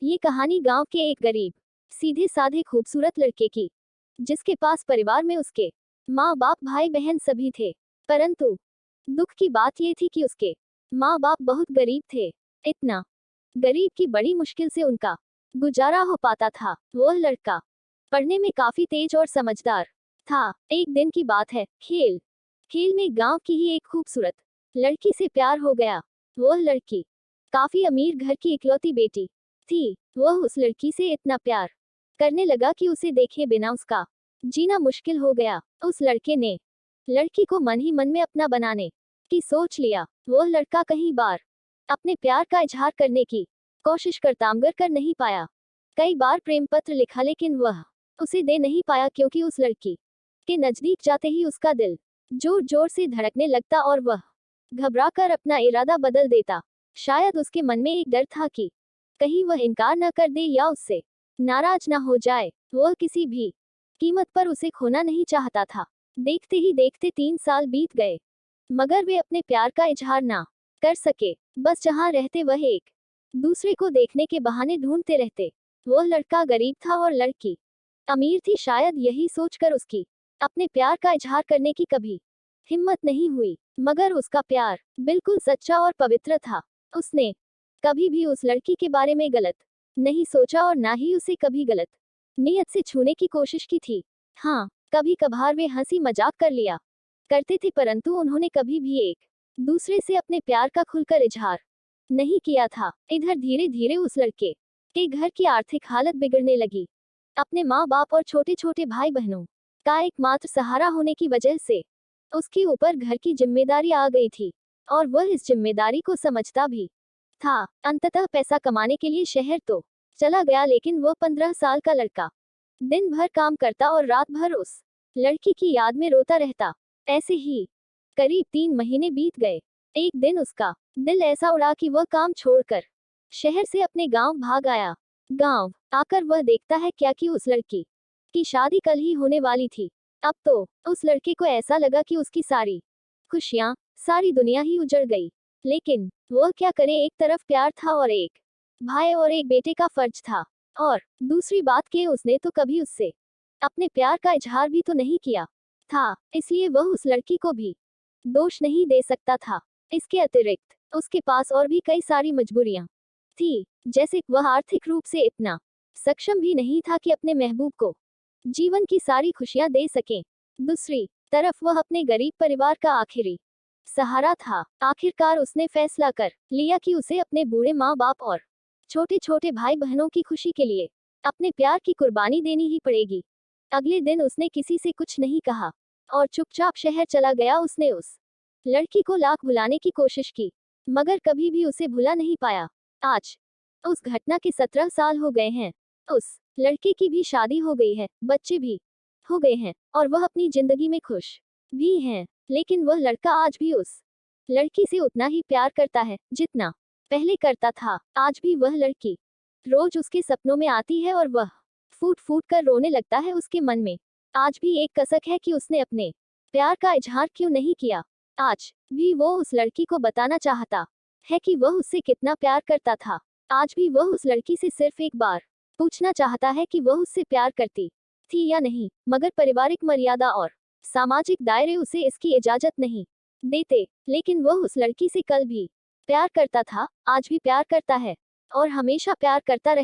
ये कहानी गांव के एक गरीब, सीधे साधे खूबसूरत लड़के की, जिसके पास परिवार में उसके माँ बाप भाई बहन सभी थे। परंतु दुख की बात ये थी कि उसके माँ बाप बहुत गरीब थे। इतना गरीब कि बड़ी मुश्किल से उनका गुजारा हो पाता था। वह लड़का पढ़ने में काफी तेज और समझदार था। एक दिन की बात है, खेल में गांव की ही एक खूबसूरत लड़की से प्यार हो गया। वह लड़की काफी अमीर घर की इकलौती बेटी थी। वह उस लड़की से इतना प्यार करने लगा कि उसे देखे बिना उसका जीना मुश्किल हो गया। उस लड़के ने लड़की को मन ही मन में अपना बनाने की सोच लिया। वह लड़का कई बार अपने प्यार का इजहार करने की कोशिश करता मगर कर नहीं पाया। कई बार प्रेम पत्र लिखा लेकिन वह उसे दे नहीं पाया, क्योंकि उस लड़की के नजदीक जाते ही उसका दिल जोर जोर से धड़कने लगता और वह घबरा कर अपना इरादा बदल देता। शायद उसके मन में एक डर था कि कहीं वह इनकार न कर दे या उससे नाराज न हो जाए। वह किसी भी कीमत पर उसे खोना नहीं चाहता था। देखते ही देखते 3 साल बीत गए, मगर वे अपने प्यार का इजहार ना कर सके। बस जहाँ रहते वह एक दूसरे को देखने के बहाने ढूंढते रहते। वह लड़का गरीब था और लड़की अमीर थी। शायद यही सोचकर उसकी अपने प्यार का इजहार करने की कभी हिम्मत नहीं हुई, मगर उसका प्यार बिल्कुल सच्चा और पवित्र था। उसने कभी भी उस लड़की के बारे में गलत नहीं सोचा और ना ही उसे कभी गलत नीयत से छूने की कोशिश की थी। हाँ, कभी कभार वे हंसी मजाक कर लिया करते थे, परंतु उन्होंने कभी भी एक दूसरे से अपने प्यार का खुलकर इजहार नहीं किया था। इधर धीरे धीरे उस लड़के के घर की आर्थिक हालत बिगड़ने लगी। अपने माँ बाप और छोटे छोटे भाई बहनों का एकमात्र सहारा होने की वजह से उसके ऊपर घर की जिम्मेदारी आ गई थी, और वह इस जिम्मेदारी को समझता भी था। अंततः पैसा कमाने के लिए शहर तो चला गया, लेकिन वह 15 साल का लड़का दिन भर काम करता और रात भर उस लड़की की याद में रोता रहता। ऐसे ही करीब 3 महीने बीत गए। एक दिन उसका दिल ऐसा उड़ा कि वह काम छोड़कर शहर से अपने गांव भाग आया। गांव आकर वह देखता है क्या कि उस लड़की की शादी कल ही होने वाली थी। अब तो उस लड़के को ऐसा लगा कि उसकी सारी खुशियां, सारी दुनिया ही उजड़ गई। लेकिन वह क्या करे, एक तरफ प्यार था और एक भाई और एक बेटे का फर्ज था, और दूसरी बात कि उसने तो कभी उससे अपने प्यार का इजहार भी तो नहीं किया था, इसलिए वह उस लड़की को भी दोष नहीं दे सकता था। इसके अतिरिक्त उसके पास और भी कई सारी मजबूरियां थी, जैसे वह आर्थिक रूप से इतना सक्षम भी नहीं था कि अपने महबूब को जीवन की सारी खुशियां दे सके। दूसरी तरफ वह अपने गरीब परिवार का आखिरी सहारा था। आखिरकार उसने फैसला कर लिया कि उसे अपने बूढ़े माँ बाप और छोटे छोटे भाई बहनों की खुशी के लिए अपने प्यार की कुर्बानी देनी ही पड़ेगी। अगले दिन उसने किसी से कुछ नहीं कहा और चुपचाप शहर चला गया। उसने उस लड़की को लाख भुलाने की कोशिश की, मगर कभी भी उसे भुला नहीं पाया। आज उस घटना के 17 साल हो गए हैं। उस लड़के की भी शादी हो गई है, बच्चे भी हो गए हैं, और वह अपनी जिंदगी में खुश भी हैं। लेकिन वह लड़का आज भी उस लड़की से उतना ही प्यार करता है जितना पहले करता था। आज भी वह लड़की रोज उसके सपनों में आती है और वह फूट फूट कर रोने लगता है। उसके मन में आज भी एक कसक है कि उसने अपने प्यार का इजहार क्यों नहीं किया। आज भी वो उस लड़की को बताना चाहता है कि वह उससे कितना प्यार करता था। आज भी वह उस लड़की से सिर्फ एक बार पूछना चाहता है कि वह उससे प्यार करती थी या नहीं, मगर पारिवारिक मर्यादा और सामाजिक दायरे उसे इसकी इजाजत नहीं देते। लेकिन वह उस लड़की से कल भी प्यार करता था, आज भी प्यार करता है और हमेशा प्यार करता रहे।